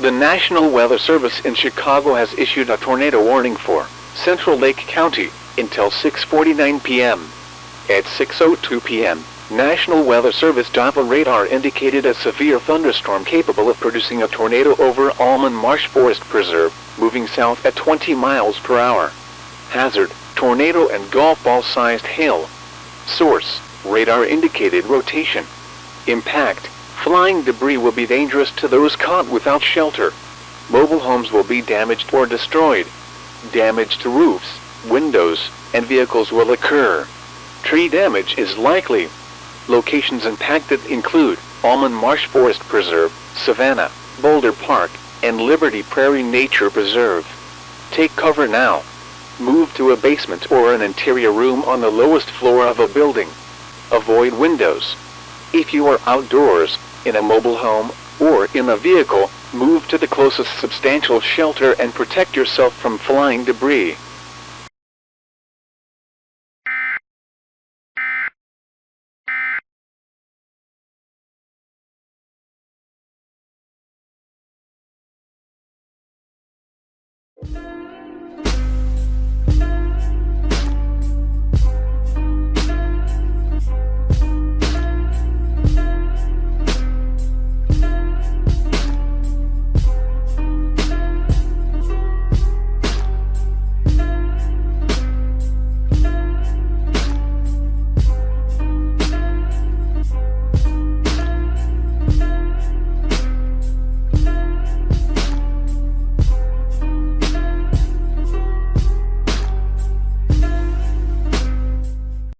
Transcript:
The National Weather Service in Chicago has issued a tornado warning for Central Lake County until 6:49 p.m. At 6:02 p.m., National Weather Service Java radar indicated a severe thunderstorm capable of producing a tornado over Almond Marsh Forest Preserve, moving south at 20 miles per hour. Hazard: tornado and golf ball-sized hail. Source: radar indicated rotation. Impact: flying debris will be dangerous to those caught without shelter. Mobile homes will be damaged or destroyed. Damage to roofs, windows, and vehicles will occur. Tree damage is likely. Locations impacted include Almond Marsh Forest Preserve, Savannah, Boulder Park, and Liberty Prairie Nature Preserve. Take cover now. Move to a basement or an interior room on the lowest floor of a building. Avoid windows. If you are outdoors, in a mobile home, or in a vehicle, move to the closest substantial shelter and protect yourself from flying debris.